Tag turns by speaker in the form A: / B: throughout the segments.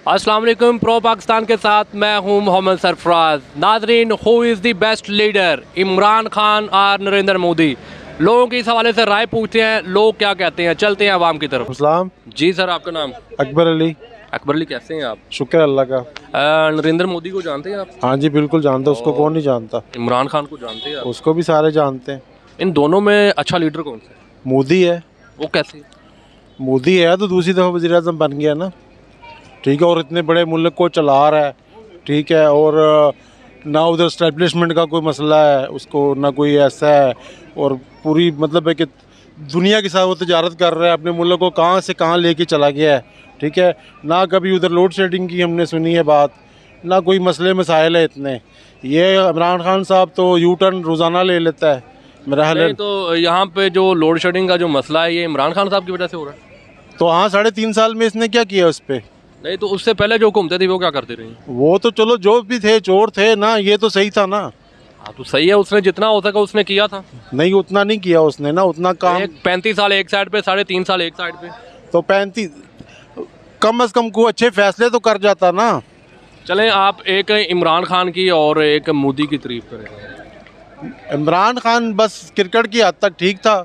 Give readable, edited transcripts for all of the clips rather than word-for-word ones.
A: अस्सलाम वालेकुम। प्रो पाकिस्तान के साथ मैं हूं मोहम्मद सरफराज। नाजरीन, who is the best leader, Imran Khan और नरेंद्र मोदी? लोगों की इस हवाले से राय पूछते हैं, लोग क्या कहते हैं। चलते हैं आवाम की तरफ।
B: अस्सलाम।
A: जी सर, आपका नाम?
B: अकबर अली।
A: अकबर अली, कैसे हैं आप?
B: शुक्र अल्लाह का।
A: नरेंद्र मोदी को जानते हैं आप?
B: हाँ जी बिल्कुल जानता हूँ, उसको कौन नहीं जानता।
A: इमरान खान को जानते हैं आप?
B: उसको भी सारे जानते हैं।
A: इन दोनों में अच्छा लीडर कौन सा है?
B: मोदी है।
A: वो कैसे?
B: मोदी है तो दूसरी दफ़ा वज़ीर आज़म बन गया ना, ठीक है, और इतने बड़े मुल्क को चला रहा है, ठीक है, और ना उधर स्टैब्लिशमेंट का कोई मसला है उसको, ना कोई ऐसा है, और पूरी मतलब है कि दुनिया के साथ वो तजारत कर रहा है, अपने मुल्क को कहाँ से कहाँ लेके चला गया है, ठीक है। ना कभी उधर लोड शेडिंग की हमने सुनी है बात, ना कोई मसले मसाइल है इतने। ये इमरान खान साहब तो यू टर्न रोज़ाना ले लेता है मेरा
A: नहीं, तो यहाँ पे जो लोड शेडिंग का जो मसला है, ये इमरान खान साहब की वजह से हो रहा है।
B: तो हाँ, 3.5 साल में इसने क्या किया उस पर?
A: नहीं, तो उससे पहले जो हुकूमतें थी वो क्या करती रही?
B: वो तो चलो जो भी थे चोर थे ना, ये तो सही था ना।
A: हाँ, तो सही है, उसने जितना हो सका उसने किया था।
B: नहीं, उतना नहीं किया उसने ना, उतना काम।
A: 35 साल एक साइड पे, 3.5 साल एक साइड पे।
B: तो 35 कम से कम को अच्छे फैसले तो कर जाता ना।
A: चलें, आप एक इमरान खान की और एक मोदी की तारीफ करें।
B: इमरान खान बस क्रिकेट की हद तक ठीक था,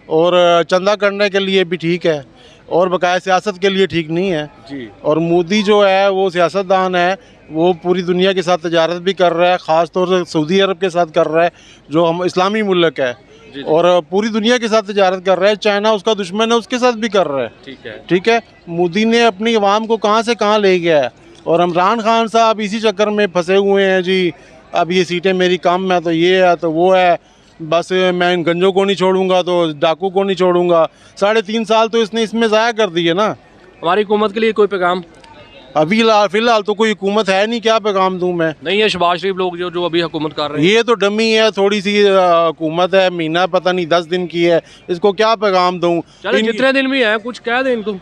B: और चंदा करने के लिए भी ठीक है, और बकाया सियासत के लिए ठीक नहीं है
A: जी।
B: और मोदी जो है वो सियासतदान है, वो पूरी दुनिया के साथ तजारत भी कर रहा है, ख़ास तौर से सऊदी अरब के साथ कर रहा है जो हम इस्लामी मुल्क है
A: जी।
B: और पूरी दुनिया के साथ तजारत कर रहा है। चाइना उसका दुश्मन है, उसके साथ भी कर रहा है, ठीक है। मोदी ने अपनी आवाम को कहाँ से कहाँ ले गया है, और इमरान खान साहब इसी चक्कर में फंसे हुए हैं जी। अब ये सीटें मेरी कम है, तो ये है तो वो है, बस मैं इन गंजों को नहीं छोड़ूंगा तो डाकू को नहीं छोड़ूंगा। 3.5 साल तो इसने इसमें ज़ाया कर दिए ना।
A: हमारी हुकूमत के लिए कोई पैगाम?
B: अभी फ़िलहाल तो कोई हुकूमत है नहीं, क्या पैगाम दूँ मैं?
A: नहीं है, शहबाज शरीफ लोग जो अभी हुकूमत कर रहे हैं।
B: ये तो डमी है, थोड़ी सी हुकूमत है, महीना पता नहीं 10 दिन की है, इसको क्या पैगाम दूँ?
A: चलो, जितने दिन भी है कुछ कह दें इनको।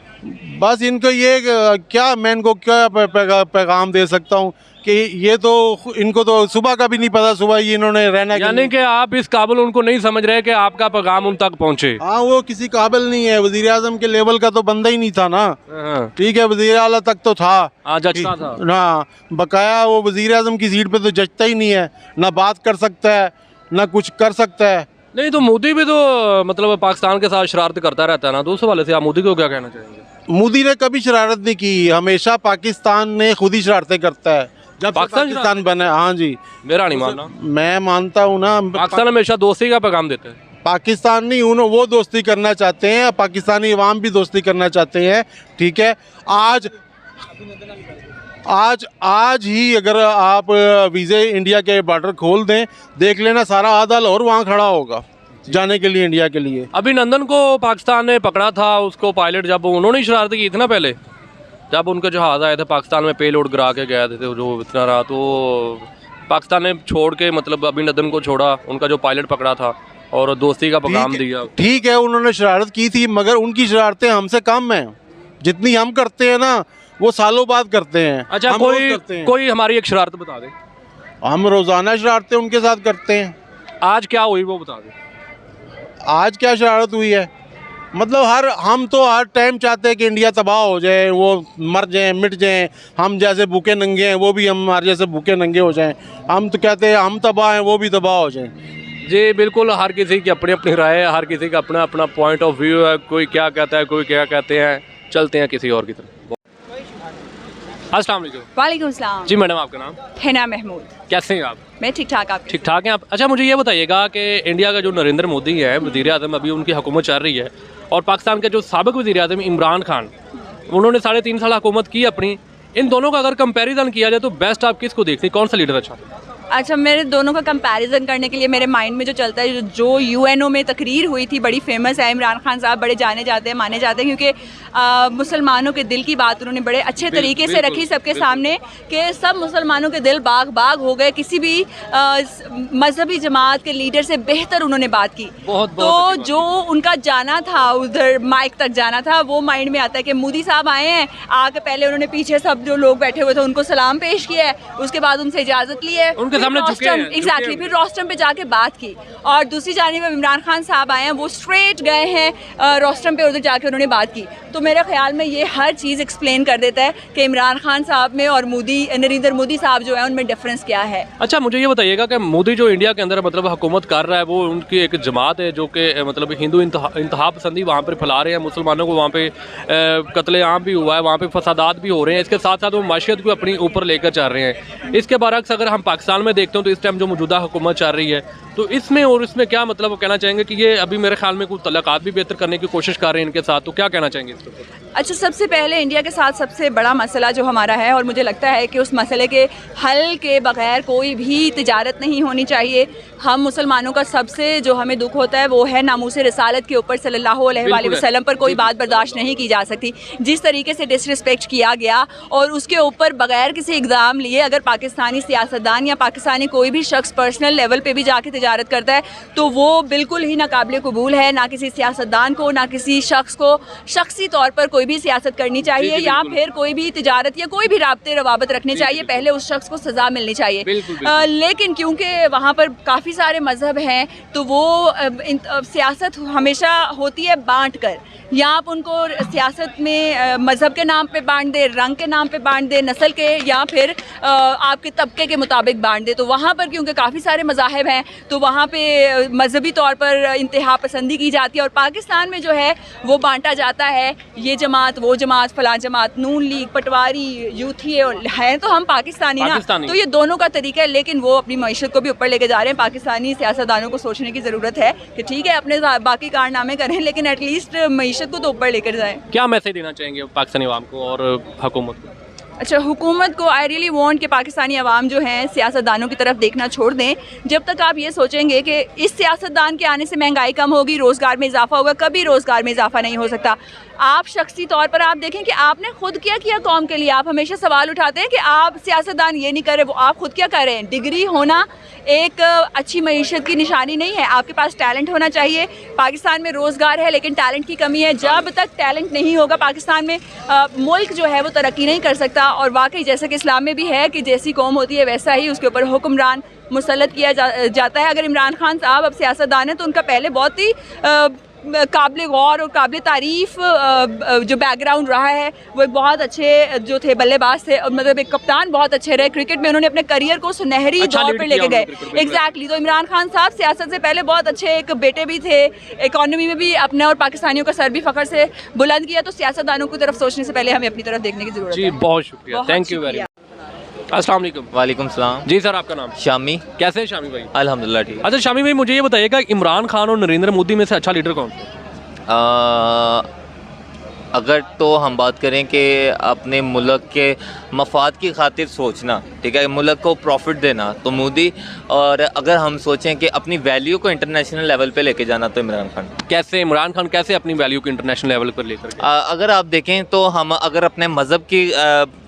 B: बस इनको ये क्या, मैं इनको क्या पैगाम दे सकता हूँ कि ये तो इनको तो सुबह का भी नहीं पता सुबह ये इन्होंने रहना,
A: यानी कि आप इस काबिल उनको नहीं समझ रहे कि आपका पैगाम उन तक पहुँचे।
B: हाँ, वो किसी काबिल नहीं है, वज़ीर आज़म के लेवल का तो बंदा ही नहीं था ना, ठीक है। वज़ीर आला तक तो था,
A: जचता था
B: ना, बकाया वो वज़ीर आज़म की सीट पे तो जचता ही नहीं है, ना बात कर सकता है ना कुछ कर सकता है।
A: नहीं, तो मोदी भी तो मतलब पाकिस्तान के साथ शरारत करता रहता है ना, तो उस हवाले से आप मोदी को क्या कहना चाहेंगे?
B: मोदी ने कभी शरारत नहीं की, हमेशा पाकिस्तान ने खुद ही शरारतें करता है जब पाकिस्तान बना। हाँ जी,
A: मेरा नहीं मानना,
B: मैं मानता हूँ ना।
A: पाकिस्तान हमेशा दोस्ती का पैगाम देता है।
B: पाकिस्तान नहीं, वो दोस्ती करना चाहते हैं, पाकिस्तानी अवाम भी दोस्ती करना चाहते हैं, ठीक है। आज ही अगर आप वीज़े इंडिया के बॉर्डर खोल दें, देख लेना सारा आधा लाहौर वहाँ खड़ा होगा जाने के लिए, इंडिया के लिए।
A: अभिनंदन को पाकिस्तान ने पकड़ा था, उसको पायलट, जब उन्होंने शरारत की थी ना पहले, जब उनके जहाज़ आए थे पाकिस्तान में, पे लोड गिरा के गए थे, जो इतना रहा, तो पाकिस्तान ने छोड़ के मतलब अभिनंदन को छोड़ा, उनका जो पायलट पकड़ा था, और दोस्ती का पैगाम दिया। ठीक
B: है, उन्होंने शरारत की थी, मगर उनकी शरारतें हमसे कम हैं। जितनी हम करते हैं ना, वो सालों बाद करते हैं।
A: अच्छा, कोई हमारी एक शरारत बता दे।
B: हम रोज़ाना शरारतें उनके साथ करते हैं।
A: आज क्या हुई वो बता दे।
B: आज क्या शरारत हुई है? मतलब हम तो हर टाइम चाहते हैं कि इंडिया तबाह हो जाए, वो मर जाए, मिट जाए, हम जैसे भूखे नंगे हैं वो भी हमारे जैसे भूखे नंगे हो जाएं। हम तो कहते हैं हम तबाह हैं, वो भी तबाह हो जाएं।
A: जी बिल्कुल, हर किसी की अपनी अपनी राय है, हर किसी का अपना अपना पॉइंट ऑफ व्यू है, कोई क्या कहता है, कोई क्या कहते हैं। चलते हैं किसी और की तरफ। अस्सलाम वालेकुम।
C: वालेकुम सलाम।
A: जी मैडम, आपका नाम?
C: हिना महमूद।
A: कैसे हैं आप?
C: मैं ठीक ठाक। आप
A: ठीक ठाक हैं आप? अच्छा, मुझे ये बताइएगा कि इंडिया का जो नरेंद्र मोदी है, वज़ीर आज़म, अभी उनकी हुकूमत चल रही है, और पाकिस्तान के जो साबिक़ वज़ीर आज़म इमरान खान, उन्होंने 3.5 साल हुकूमत की अपनी। इन दोनों का अगर कंपैरिजन किया जाए तो बेस्ट आप किसको देखते हैं, कौन सा लीडर अच्छा?
C: अच्छा, मेरे दोनों का कंपैरिजन करने के लिए मेरे माइंड में जो चलता है, जो UNO में तकरीर हुई थी, बड़ी फेमस है। इमरान खान साहब बड़े जाने जाते हैं, माने जाते हैं, क्योंकि मुसलमानों के दिल की बात उन्होंने बड़े अच्छे तरीके से रखी सबके सामने, कि सब मुसलमानों के दिल बाग बाग हो गए। किसी भी मजहबी जमात के लीडर से बेहतर उन्होंने बात की। तो जो उनका जाना था, उधर माइक तक जाना था, वो माइंड में आता है कि मोदी साहब आए हैं, आके पहले उन्होंने पीछे सब जो लोग बैठे हुए थे उनको सलाम पेश किया है, उसके बाद उनसे इजाज़त ली है,
A: सामने झुके हैं,
C: एग्जैक्टली, फिर रोस्टम पे जाके बात की। और दूसरी जानिब इमरान खान साहब आए हैं, वो स्ट्रेट गए हैं रोस्टम पे, उधर जाके उन्होंने बात की। तो मेरे ख्याल में ये हर चीज़ एक्सप्लेन कर देता है कि इमरान खान साहब में और नरेंद्र मोदी साहब जो है उनमें डिफरेंस क्या है।
A: अच्छा, मुझे ये बताइएगा कि मोदी जो इंडिया के अंदर मतलब हुकूमत कर रहा है, वो उनकी एक जमात है जो कि मतलब हिंदू इंतहा पसंदी वहाँ पर फैला रहे हैं, मुसलमानों को वहाँ पे कत्लेआम भी हुआ है, वहाँ पे फसादात भी हो रहे हैं, इसके साथ साथ वो माशियत को अपनी ऊपर लेकर चल रहे हैं। इसके बरक्स अगर हम पाकिस्तान में देखते हो तो इस टाइम जो मौजूदा हुकूमत चल रही है, तो इसमें और इसमें क्या मतलब वो कहना चाहेंगे कि ये अभी मेरे ख्याल में कुछ तल्लुकात भी बेहतर करने की कोशिश कर रहे हैं इनके साथ, तो क्या कहना चाहेंगे इस पर?
C: अच्छा, सबसे पहले इंडिया के साथ सबसे बड़ा मसला जो हमारा है, और मुझे लगता है कि उस मसले के हल के बगैर कोई भी तिजारत नहीं होनी चाहिए। हम मुसलमानों का सबसे जो हमें दुख होता है वो है नामूस रिसालत के ऊपर सल्लल्लाहु अलैहि वसल्लम पर कोई बात बर्दाश्त नहीं की जा सकती। जिस तरीके से डिसरिस्पेक्ट किया गया और उसके ऊपर बगैर किसी इक़दाम लिए अगर पाकिस्तानी सियासतदान या पाकिस्तानी कोई भी शख्स पर्सनल लेवल पे भी जाके तिजारत करता है तो वो बिल्कुल ही नाकाबिले कबूल है। ना किसी सियासतदान को, ना किसी शख्स को शख्सी तौर पर कोई भी सियासत करनी चाहिए या फिर कोई भी तिजारत या कोई भी राब्ते रवाबत रखने चाहिए, पहले उस शख्स को सज़ा मिलनी चाहिए। लेकिन क्योंकि वहाँ पर काफ़ी सारे मज़हब हैं तो वो सियासत हमेशा होती है बांट कर, या आप उनको सियासत में मज़हब के नाम पे बांट दे, रंग के नाम पे बांट दे, नस्ल के या फिर आपके तबके के मुताबिक बांट दे। तो वहाँ पर क्योंकि काफ़ी सारे मज़ाहिब हैं तो वहाँ पे मजहबी तौर पर इंतहा पसंदी की जाती है, और पाकिस्तान में जो है वो बांटा जाता है, ये जमात, वो जमात, फलां जमात, नून लीग, पटवारी, यूथी हैं तो हम पाकिस्तानी ना। तो ये दोनों का तरीका है, लेकिन वो अपनी मईशत को भी ऊपर लेके जा रहे हैं। पाकिस्तानी सियासतदानों को सोचने की ज़रूरत है कि ठीक है अपने बाकी कारनामे करें लेकिन एटलीस्ट मईशत को तो ऊपर लेकर जाएं।
A: क्या मैसेज देना चाहेंगे पाकिस्तानी अवाम को और हुकूमत को?
C: अच्छा, हुकूमत को आई रियली वांट कि पाकिस्तानी अवाम जो हैं सियासतदानों की तरफ देखना छोड़ दें। जब तक आप ये सोचेंगे कि इस सियासतदान के आने से महंगाई कम होगी, रोज़गार में इजाफा होगा, कभी रोज़गार में इजाफा नहीं हो सकता। आप शख्सी तौर पर आप देखें कि आपने खुद क्या किया कौम के लिए। आप हमेशा सवाल उठाते हैं कि आप सियासतदान ये नहीं कर रहे, वो आप खुद क्या कर रहे हैं। डिग्री होना एक अच्छी मईशत की निशानी नहीं है, आपके पास टैलेंट होना चाहिए। पाकिस्तान में रोज़गार है लेकिन टैलेंट की कमी है। जब तक टैलेंट नहीं होगा पाकिस्तान में मुल्क जो है वो तरक्की नहीं कर सकता। और वाकई जैसा कि इस्लाम में भी है कि जैसी कौम होती है वैसा ही उसके ऊपर हुक्मरान मुसल्लत किया जाता है। अगर इमरान खान साहब अब सियासतदान है तो उनका पहले बहुत ही काबिल गौर और काबिल तारीफ़ जो बैकग्राउंड रहा है, वो एक बहुत अच्छे जो थे बल्लेबाज थे, मतलब एक कप्तान बहुत अच्छे रहे। क्रिकेट में उन्होंने अपने करियर को सुनहरी दौर पर लेके गए। एग्जैक्टली। तो इमरान खान साहब सियासत से पहले बहुत अच्छे एक बेटे भी थे, इकॉनमी में भी अपने और पाकिस्तानियों का सर भी फ़ख्र से बुलंद किया। तो सियासतदानों की तरफ सोचने से पहले हमें अपनी तरफ देखने की ज़रूरत है।
A: बहुत शुक्रिया, थैंक यू वेरी मच। अस्सलाम वालेकुम।
D: वालेकुम सलाम।
A: जी सर, आपका नाम?
D: शामी।
A: कैसे हैं शामी भाई?
D: अल्हम्दुलिल्लाह ठीक।
A: अच्छा शामी भाई, मुझे ये बताइएगा इमरान खान और नरेंद्र मोदी में से अच्छा लीडर कौन है?
D: अगर तो हम बात करें कि अपने मुल्क के मफाद की खातिर सोचना, ठीक है, मुल्क को प्रॉफिट देना तो मोदी, और अगर हम सोचें कि अपनी वैल्यू को इंटरनेशनल लेवल पे लेके जाना तो इमरान खान।
A: कैसे इमरान खान कैसे अपनी वैल्यू को इंटरनेशनल लेवल पर लेकर?
D: अगर आप देखें तो हम अगर अपने मज़हब की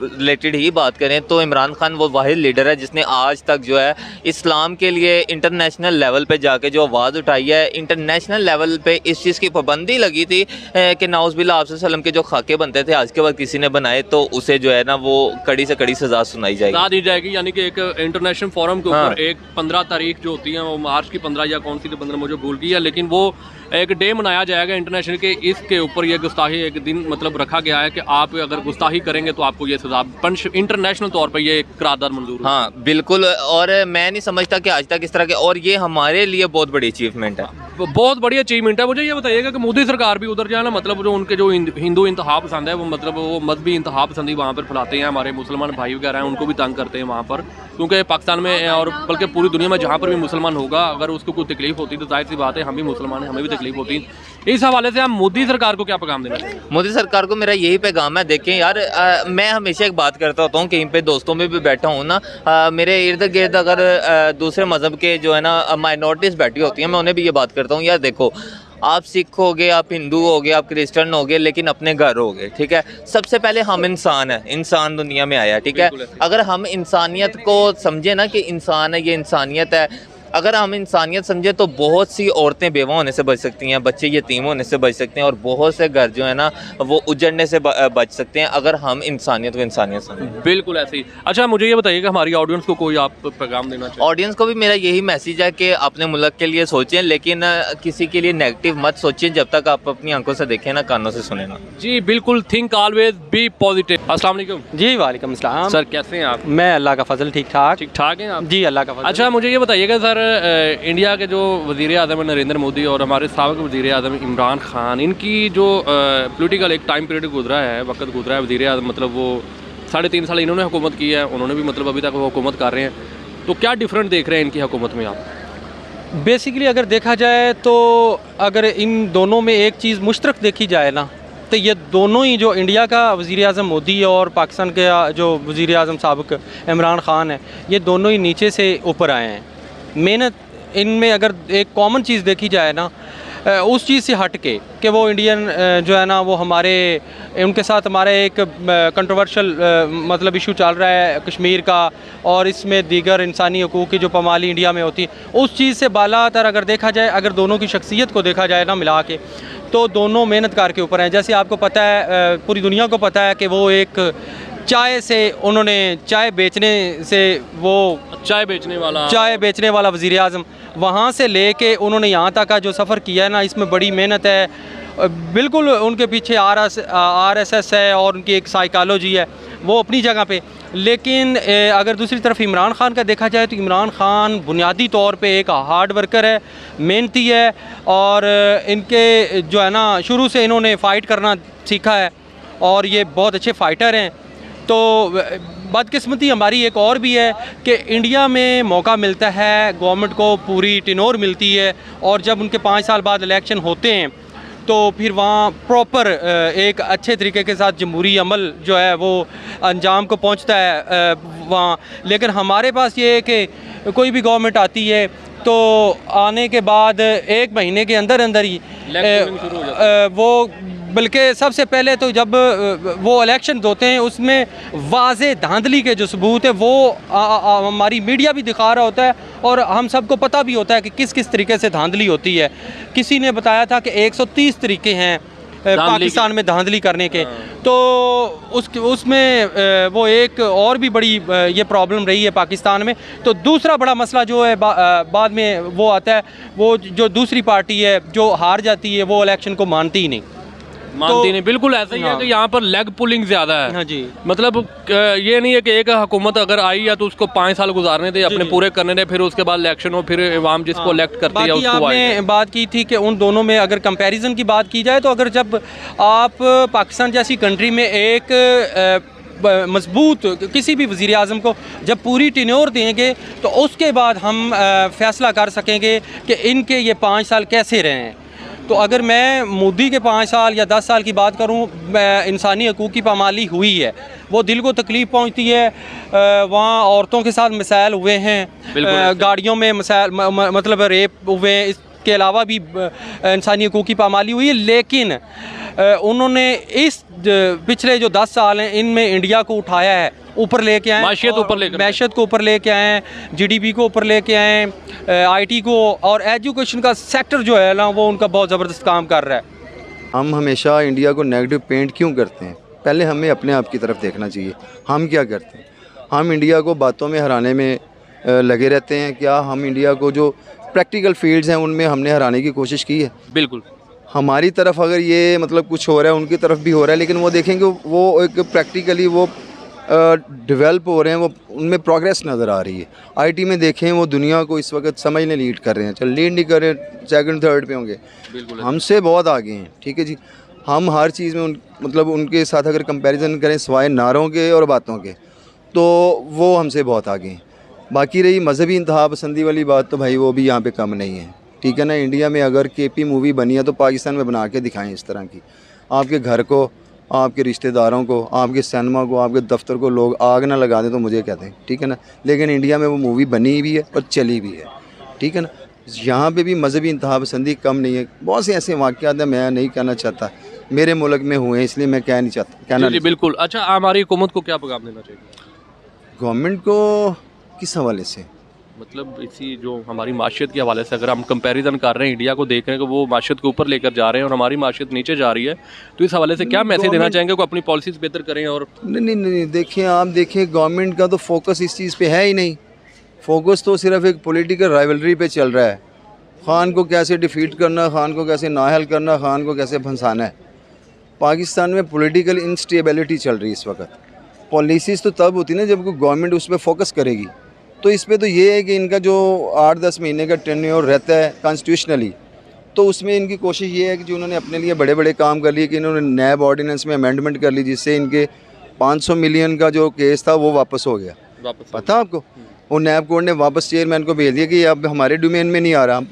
D: रिलेटेड ही बात करें तो इमरान खान वो वाहिद लीडर है जिसने आज तक जो है इस्लाम के लिए इंटरनेशनल लेवल पे जाके जो आवाज़ उठाई है। इंटरनेशनल लेवल पे इस चीज़ की पाबंदी लगी थी कि नाउज़ुबिल्लाह आपसे के जो खाके बनते थे आज के बाद किसी ने बनाए तो उसे जो है ना वो कड़ी से कड़ी सजा सुनाई जाएगी,
A: सजा दी जाएगी। यानी कि एक इंटरनेशनल फोरम के ऊपर एक 15 तारीख जो होती है वो मार्च की 15 या कौन सी तो 15 मुझे भूल गई है, लेकिन वो एक डे मनाया जाएगा इंटरनेशनल के। इसके ऊपर ये गुस्ताही एक दिन मतलब रखा गया है कि आप अगर गुस्ताही करेंगे तो आपको ये सजा पंच इंटरनेशनल तौर पर ये करारदाद मंजूर।
D: हाँ बिल्कुल, और मैं नहीं समझता कि आज तक इस तरह के, और ये हमारे लिए बहुत बड़ी अचीवमेंट है,
A: बहुत बड़ी अचीवमेंट है। मुझे ये बताइएगा कि मोदी सरकार भी उधर जाना मतलब जो उनके जो हिंदू इंतहा पसंद है वो मतलब वो मजहबी इंतहा पसंदी वहाँ पर फैलाते हैं, हमारे मुसलमान भाई वगैरह हैं उनको भी तंग करते हैं वहाँ पर, क्योंकि पाकिस्तान में और बल्कि पूरी दुनिया में जहाँ पर भी मुसलमान होगा अगर उसको कोई तकलीफ होती तो जाहिर सी बात है हम भी मुसलमान हैं, हमें भी तकलीफ होती है। इस हवाले से हम मोदी सरकार को क्या पैगाम देना चाहिए?
D: मोदी सरकार को मेरा यही पैगाम है, देखें यार, मैं हमेशा एक बात करता होता हूँ, कहीं पे दोस्तों में भी बैठा हूँ ना, मेरे इर्द गिर्द अगर दूसरे मज़हब के जो है ना माइनॉरिटीज़ बैठी होती हैं, मैं उन्हें भी ये बात करता हूँ, यार देखो आप सिख हो गए, आप हिंदू हो गए, आप क्रिश्चियन हो गए, लेकिन अपने घर हो गए, ठीक है। सबसे पहले हम इंसान हैं, इंसान दुनिया में आया, ठीक है। अगर हम इंसानियत को समझे ना कि इंसान है, ये इंसानियत है, अगर हम इंसानियत समझे तो बहुत सी औरतें बेवा होने से बच सकती हैं, बच्चे यतीम होने से बच सकते हैं और बहुत से घर जो है ना वो उजड़ने से बच सकते हैं अगर हम इंसानियत को इंसानियत समझें।
A: बिल्कुल ऐसे ही। अच्छा मुझे ये बताइए कि हमारी ऑडियंस को कोई आप पैगाम देना चाहिए?
D: ऑडियंस को भी मेरा यही मैसेज है कि अपने मुल्क के लिए सोचें, लेकिन किसी के लिए नेगेटिव मत सोचें जब तक आप अपनी आंखों से देखें ना, कानों से सुने ना।
A: जी बिल्कुल, थिंक ऑलवेज बी पॉजिटिव। अस्सलाम वालेकुम
E: जी वालेकुम अस्सलाम।
A: सर, कैसे हैं आप?
E: मैं अल्लाह का फजल ठीक ठाक।
A: ठीक ठाक हैं आप?
E: जी अल्लाह का फजल।
A: अच्छा मुझे ये बताइएगा सर, इंडिया के जो वज़ीर आज़म है नरेंद्र मोदी और हमारे साबिक़ वज़ीर आज़म इमरान खान, इनकी जो पॉलिटिकल एक टाइम पीरियड गुजरा है, वक्त गुजरा है वज़ीर आज़म, मतलब वो 3.5 साल इन्होंने हुकूमत की है, उन्होंने भी मतलब अभी तक वो हुकूमत कर रहे हैं, तो क्या डिफरेंट देख रहे हैं इनकी हुकूमत में आप?
E: बेसिकली अगर देखा जाए तो अगर इन दोनों में एक चीज़ मुश्तरक देखी जाए ना, तो ये दोनों ही, जो इंडिया का वज़ीर आज़म मोदी और पाकिस्तान के जो वज़ीर आज़म साबिक़ इमरान खान है, ये दोनों ही नीचे से ऊपर आए हैं। मेहनत इनमें अगर एक कॉमन चीज़ देखी जाए ना, उस चीज़ से हट के कि वो इंडियन जो है ना वो हमारे उनके साथ हमारा एक कंट्रोवर्शियल मतलब इशू चल रहा है कश्मीर का, और इसमें दीगर इंसानी हकूक़ की जो पामाली इंडिया में होती है, उस चीज़ से बालातर अगर देखा जाए, अगर दोनों की शख्सियत को देखा जाए ना मिला के, तो दोनों मेहनतकार के ऊपर हैं। जैसे आपको पता है, पूरी दुनिया को पता है कि वो एक चाय से, उन्होंने चाय बेचने से, वो
A: चाय बेचने वाला
E: वज़ीर आज़म, वहाँ से लेके उन्होंने यहाँ तक का जो सफ़र किया है ना, इसमें बड़ी मेहनत है। बिल्कुल उनके पीछे RSS है और उनकी एक साइकोलॉजी है, वो अपनी जगह पे। लेकिन अगर दूसरी तरफ इमरान खान का देखा जाए तो इमरान खान बुनियादी तौर पे एक हार्ड वर्कर है, मेहनती है, और इनके जो है ना शुरू से इन्होंने फ़ाइट करना सीखा है और ये बहुत अच्छे फ़ाइटर हैं। तो बदकिस्मती हमारी एक और भी है कि इंडिया में मौका मिलता है, गवर्नमेंट को पूरी टिनोर मिलती है, और जब उनके 5 साल बाद इलेक्शन होते हैं तो फिर वहाँ प्रॉपर एक अच्छे तरीके के साथ जमहूरी अमल जो है वो अंजाम को पहुँचता है वहाँ। लेकिन हमारे पास ये है कि कोई भी गवर्नमेंट आती है तो आने के बाद 1 महीने के अंदर अंदर ही वो, बल्कि सबसे पहले तो जब वो इलेक्शन होते हैं उसमें वाज़े धांधली के जो सबूत है वो हमारी मीडिया भी दिखा रहा होता है, और हम सबको पता भी होता है कि किस किस तरीके से धांधली होती है। किसी ने बताया था कि 130 तरीके हैं पाकिस्तान में धांधली करने के, तो उसमें वो एक और भी बड़ी ये प्रॉब्लम रही है पाकिस्तान में। तो दूसरा बड़ा मसला जो है बाद में वो आता है, वो जो दूसरी पार्टी है जो हार जाती है वो इलेक्शन को मानती ही नहीं।
A: बिल्कुल ऐसा ही है कि यहाँ पर लेग पुलिंग ज़्यादा है।
E: हाँ जी,
A: मतलब ये नहीं है कि एक हुकूमत अगर आई है तो उसको 5 साल गुजारने दे, अपने पूरे करने दे, फिर उसके बाद इलेक्शन हो, फिर अवाम जिसको इलेक्ट करती है उसको।
E: आपने बात की थी कि उन दोनों में अगर कंपैरिजन की बात की जाए, तो अगर जब आप पाकिस्तान जैसी कंट्री में एक मजबूत किसी भी वज़ीर आज़म को जब पूरी टिन्योर देंगे तो उसके बाद हम फैसला कर सकेंगे कि इनके ये 5 साल कैसे रहे हैं। तो अगर मैं मोदी के 5 साल या 10 साल की बात करूं, इंसानी हकूक़ की पामाली हुई है, वो दिल को तकलीफ़ पहुंचती है। वहाँ औरतों के साथ मिसाइल हुए हैं, गाड़ियों में मिसाइल मतलब रेप हुए हैं, इसके अलावा भी इंसानी हकूक़ की पामाली हुई है। लेकिन उन्होंने इस पिछले जो 10 साल हैं इनमें इंडिया को उठाया है, ऊपर लेके आए, मैशत को ऊपर लेके आए, GDP को ऊपर लेके आए, IT को, और एजुकेशन का सेक्टर जो है ना वो उनका बहुत ज़बरदस्त काम कर रहा है।
F: हम हमेशा इंडिया को नेगेटिव पेंट क्यों करते हैं? पहले हमें अपने आप की तरफ देखना चाहिए। हम क्या करते हैं? हम इंडिया को बातों में हराने में लगे रहते हैं। क्या हम इंडिया को जो प्रैक्टिकल फील्ड्स हैं उनमें हमने हराने की कोशिश की है?
A: बिल्कुल।
F: हमारी तरफ अगर ये मतलब कुछ हो रहा है, उनकी तरफ भी हो रहा है, लेकिन वो देखेंगे वो एक प्रैक्टिकली वो डेवलप हो रहे हैं, वो उनमें प्रोग्रेस नज़र आ रही है। IT में देखें, वो दुनिया को इस वक्त समझने लीड कर रहे हैं। चल लीड नहीं कर रहे, 2nd 3rd पे होंगे, हमसे बहुत आगे हैं। ठीक है जी, हम हर चीज़ में मतलब उनके साथ अगर कंपैरिजन करें सिवाय नारों के और बातों के, तो वो हमसे बहुत आगे हैं। बाकी रही मजहबी इंतहा पसंदी वाली बात, तो भाई वो भी यहाँ पे कम नहीं है। ठीक है ना, इंडिया में अगर KP मूवी बनी है तो पाकिस्तान में बना के दिखाएं इस तरह की। आपके घर को, आपके रिश्तेदारों को, आपके सिनेमा को, आपके दफ्तर को लोग आग ना लगा दें तो मुझे कहते हैं, ठीक है ना। लेकिन इंडिया में वो मूवी बनी भी है और चली भी है, ठीक है ना। यहाँ पे भी मजहबी इंतहा पसंदी कम नहीं है। बहुत से ऐसे वाक़यात हैं, मैं नहीं कहना चाहता, मेरे मुल्क में हुए हैं, इसलिए मैं कह नहीं चाहता, कहना
A: जी बिल्कुल। अच्छा, हमारी हुकूमत को क्या पैगाम देना चाहिए?
F: गवर्नमेंट को किस हवाले से?
A: मतलब इसी जो हमारी माशियत के हवाले से अगर हम कंपैरिजन कर रहे हैं, इंडिया को देख रहे हैं कि वो माशियत को ऊपर लेकर जा रहे हैं और हमारी माशियत नीचे जा रही है, तो इस हवाले से क्या मैसेज देना चाहेंगे कि अपनी पॉलिसीज़ बेहतर करें? और
F: नहीं, देखिए आप देखिए गवर्नमेंट का तो फोकस इस चीज़ पे है ही नहीं। फोकस तो सिर्फ एक पॉलिटिकल राइवलरी पे चल रहा है। खान को कैसे डिफीट करना, खान को कैसे नाअहल करना, खान को कैसे फंसाना है। पाकिस्तान में पॉलिटिकल इंस्टेबिलिटी चल रही है इस वक्त। पॉलिसीज़ तो तब होती ना जब कोई गवर्नमेंट उस पर फोकस करेगी। तो इस पे तो ये है कि इनका जो 8-10 महीने का टेन्योर रहता है कॉन्स्टिट्यूशनली, तो उसमें इनकी कोशिश ये है कि जो उन्होंने अपने लिए बड़े बड़े काम कर लिए कि इन्होंने नैब ऑर्डिनेंस में अमेंडमेंट कर ली, जिससे इनके 500 मिलियन का जो केस था वो वापस हो गया। पता आपको? वो नैब कोर्ट ने वापस चेयरमैन को भेज दिया कि अब हमारे डोमेन में नहीं आ रहा, हम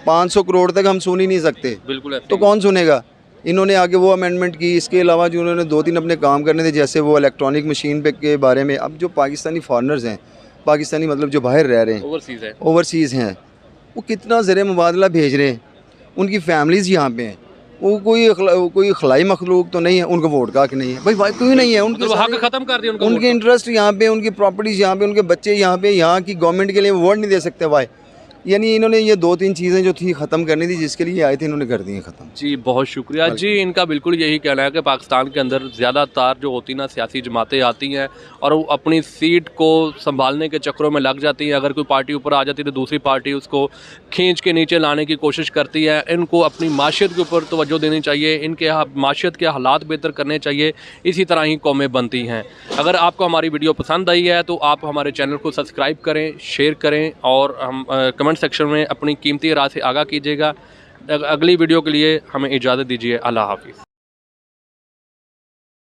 F: 500 करोड़ तक हम सुन ही नहीं सकते।
A: बिल्कुल
F: तो कौन सुनेगा? इन्होंने आगे वो अमेंडमेंट की। इसके अलावा जो उन्होंने 2-3 अपने काम करने थे, जैसे वो इलेक्ट्रॉनिक मशीन पे के बारे में। अब जो पाकिस्तानी फॉरनर्स हैं, पाकिस्तानी मतलब जो बाहर रह रहे हैं, ओवरसीज़ हैं, वो कितना ज़र मुबादला भेज रहे हैं। उनकी फैमिलीज़ यहाँ पे हैं। वो कोई खलाई मखलूक तो नहीं है, उनको वोट का हक नहीं है भाई, कोई नहीं है। उनके
A: हक खत्म कर दिया,
F: उनके इंटरेस्ट यहाँ पे, उनकी प्रॉपर्टीज़ यहाँ पे, उनके बच्चे यहाँ पे, यहाँ की गवर्नमेंट के लिए वोट नहीं दे सकते भाई। यानी इन्होंने ये 2-3 चीज़ें जो थी ख़त्म करनी थी, जिसके लिए आए थे, इन्होंने कर दी हैं ख़त्म।
A: जी बहुत शुक्रिया जी। इनका बिल्कुल यही कहना है कि पाकिस्तान के अंदर ज़्यादातर जो होती ना सियासी जमातें आती हैं और वो अपनी सीट को संभालने के चक्करों में लग जाती हैं। अगर कोई पार्टी ऊपर आ जाती है तो दूसरी पार्टी उसको खींच के नीचे लाने की कोशिश करती है। इनको अपनी माशियत के ऊपर तवज्जो देनी चाहिए, इनके माशियत के हालात बेहतर करने चाहिए। इसी तरह ही कौमें बनती हैं। अगर आपको हमारी वीडियो पसंद आई है तो आप हमारे चैनल को सब्सक्राइब करें, शेयर करें और हम कमेंट सेक्शन में अपनी कीमती राय से आगाह कीजिएगा। अगली वीडियो के लिए हमें इजाज़त दीजिए। अल्लाह हाफिज़।